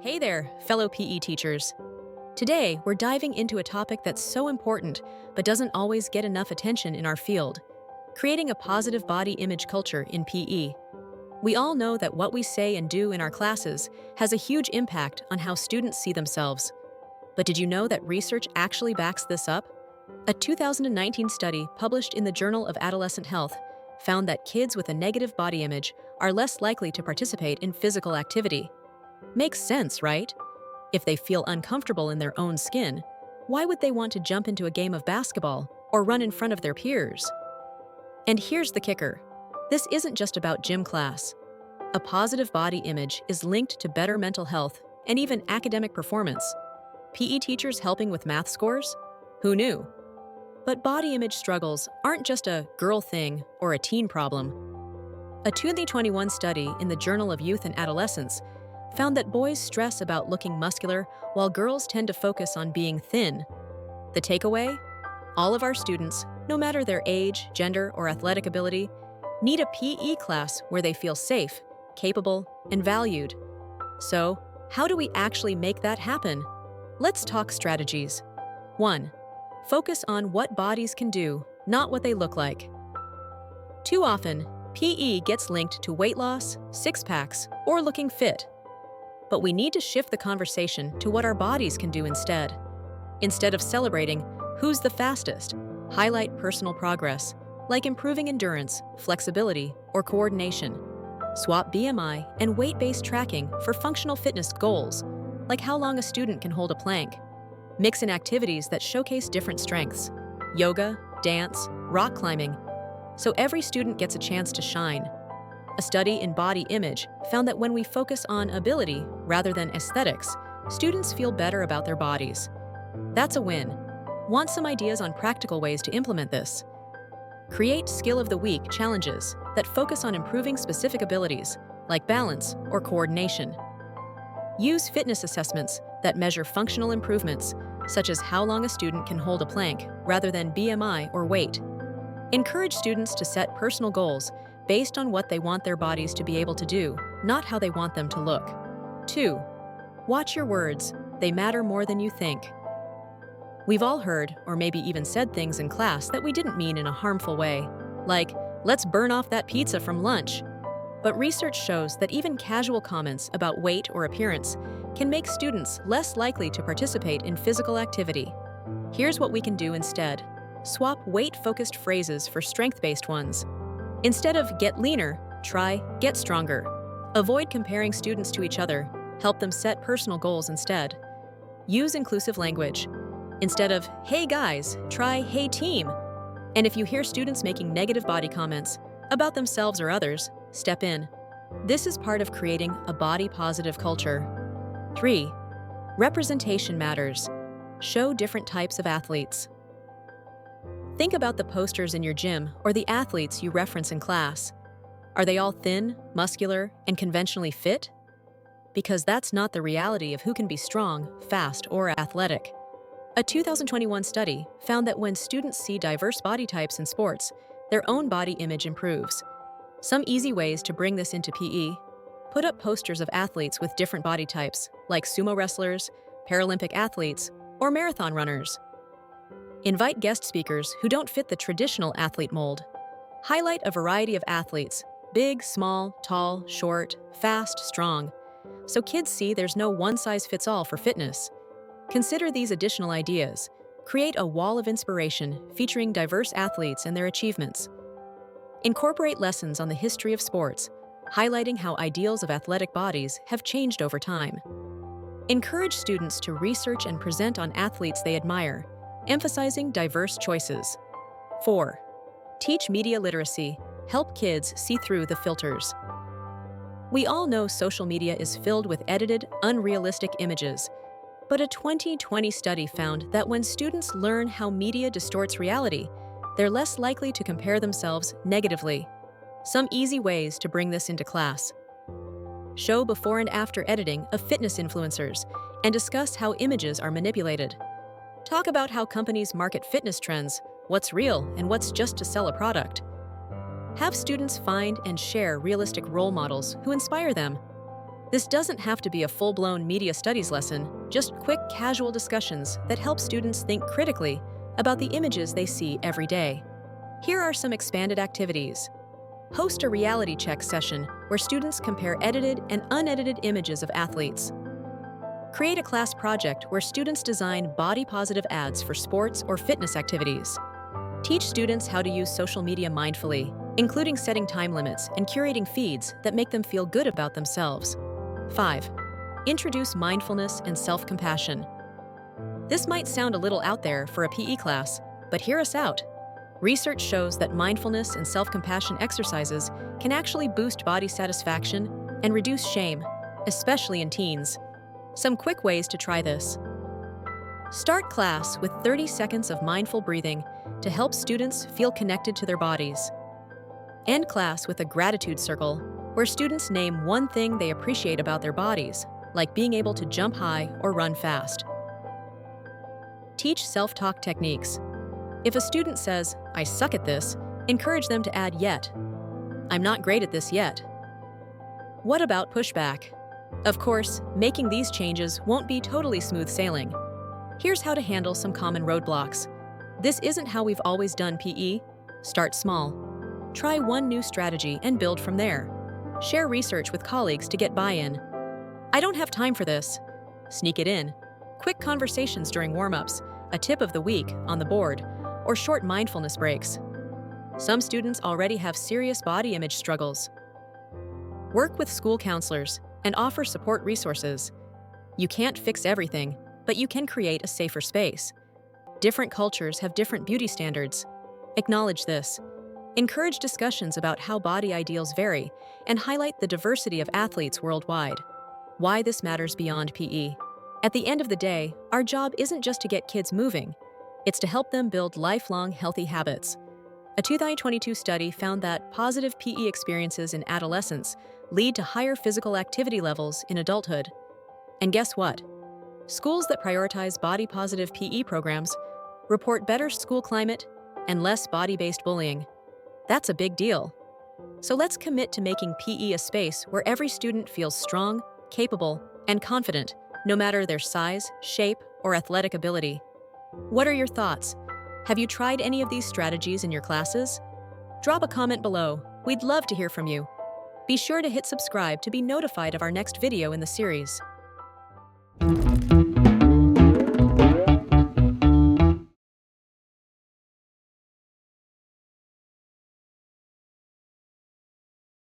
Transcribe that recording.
Hey there, fellow PE teachers. Today, we're diving into a topic that's so important but doesn't always get enough attention in our field: creating a positive body image culture in PE. We all know that what we say and do in our classes has a huge impact on how students see themselves. But did you know that research actually backs this up? A 2019 study published in the Journal of Adolescent Health found that kids with a negative body image are less likely to participate in physical activity. Makes sense, right? If they feel uncomfortable in their own skin, why would they want to jump into a game of basketball or run in front of their peers? And here's the kicker: this isn't just about gym class. A positive body image is linked to better mental health and even academic performance. PE teachers helping with math scores? Who knew? But body image struggles aren't just a girl thing or a teen problem. A 2021 study in the Journal of Youth and Adolescence found that boys stress about looking muscular while girls tend to focus on being thin. The takeaway? All of our students, no matter their age, gender, or athletic ability, need a PE class where they feel safe, capable, and valued. So, how do we actually make that happen? Let's talk strategies. 1. Focus on what bodies can do, not what they look like. Too often, PE gets linked to weight loss, six-packs, or looking fit. But we need to shift the conversation to what our bodies can do instead. Instead of celebrating who's the fastest, highlight personal progress, like improving endurance, flexibility, or coordination. Swap BMI and weight-based tracking for functional fitness goals, like how long a student can hold a plank. Mix in activities that showcase different strengths: yoga, dance, rock climbing, so every student gets a chance to shine. A study in body image found that when we focus on ability rather than aesthetics, students feel better about their bodies. That's a win. Want some ideas on practical ways to implement this? Create Skill of the Week challenges that focus on improving specific abilities, like balance or coordination. Use fitness assessments that measure functional improvements, such as how long a student can hold a plank rather than BMI or weight. Encourage students to set personal goals based on what they want their bodies to be able to do, not how they want them to look. 2. Watch your words. They matter more than you think. We've all heard, or maybe even said things in class that we didn't mean in a harmful way, like, "Let's burn off that pizza from lunch." But research shows that even casual comments about weight or appearance can make students less likely to participate in physical activity. Here's what we can do instead. Swap weight-focused phrases for strength-based ones. Instead of "get leaner," try "get stronger." Avoid comparing students to each other. Help them set personal goals instead. Use inclusive language. Instead of "hey guys," try "hey team." And if you hear students making negative body comments about themselves or others, step in. This is part of creating a body-positive culture. 3. Representation matters. Show different types of athletes. Think about the posters in your gym or the athletes you reference in class. Are they all thin, muscular, and conventionally fit? Because that's not the reality of who can be strong, fast, or athletic. A 2021 study found that when students see diverse body types in sports, their own body image improves. Some easy ways to bring this into PE: put up posters of athletes with different body types, like sumo wrestlers, Paralympic athletes, or marathon runners. Invite guest speakers who don't fit the traditional athlete mold. Highlight a variety of athletes: big, small, tall, short, fast, strong, so kids see there's no one-size-fits-all for fitness. Consider these additional ideas. Create a wall of inspiration featuring diverse athletes and their achievements. Incorporate lessons on the history of sports, highlighting how ideals of athletic bodies have changed over time. Encourage students to research and present on athletes they admire, emphasizing diverse choices. 4. Teach media literacy. Help kids see through the filters. We all know social media is filled with edited, unrealistic images. But a 2020 study found that when students learn how media distorts reality, they're less likely to compare themselves negatively. Some easy ways to bring this into class. Show before and after editing of fitness influencers and discuss how images are manipulated. Talk about how companies market fitness trends, what's real and what's just to sell a product. Have students find and share realistic role models who inspire them. This doesn't have to be a full-blown media studies lesson, just quick, casual discussions that help students think critically about the images they see every day. Here are some expanded activities. Host a reality check session where students compare edited and unedited images of athletes. Create a class project where students design body-positive ads for sports or fitness activities. Teach students how to use social media mindfully, including setting time limits and curating feeds that make them feel good about themselves. 5. Introduce mindfulness and self-compassion. This might sound a little out there for a PE class, but hear us out. Research shows that mindfulness and self-compassion exercises can actually boost body satisfaction and reduce shame, especially in teens. Some quick ways to try this. Start class with 30 seconds of mindful breathing to help students feel connected to their bodies. End class with a gratitude circle, where students name one thing they appreciate about their bodies, like being able to jump high or run fast. Teach self-talk techniques. If a student says, "I suck at this," encourage them to add "yet." "I'm not great at this yet." What about pushback? Of course, making these changes won't be totally smooth sailing. Here's how to handle some common roadblocks. This isn't how we've always done PE. Start small. Try one new strategy and build from there. Share research with colleagues to get buy-in. "I don't have time for this." Sneak it in. Quick conversations during warm-ups, a tip of the week on the board, or short mindfulness breaks. Some students already have serious body image struggles. Work with school counselors and offer support resources. You can't fix everything, but you can create a safer space. Different cultures have different beauty standards. Acknowledge this. Encourage discussions about how body ideals vary and highlight the diversity of athletes worldwide. Why this matters beyond PE. At the end of the day, our job isn't just to get kids moving. It's to help them build lifelong healthy habits. A 2022 study found that positive PE experiences in adolescence lead to higher physical activity levels in adulthood. And guess what? Schools that prioritize body-positive PE programs report better school climate and less body-based bullying. That's a big deal. So let's commit to making PE a space where every student feels strong, capable, and confident, no matter their size, shape, or athletic ability. What are your thoughts? Have you tried any of these strategies in your classes? Drop a comment below. We'd love to hear from you. Be sure to hit subscribe to be notified of our next video in the series.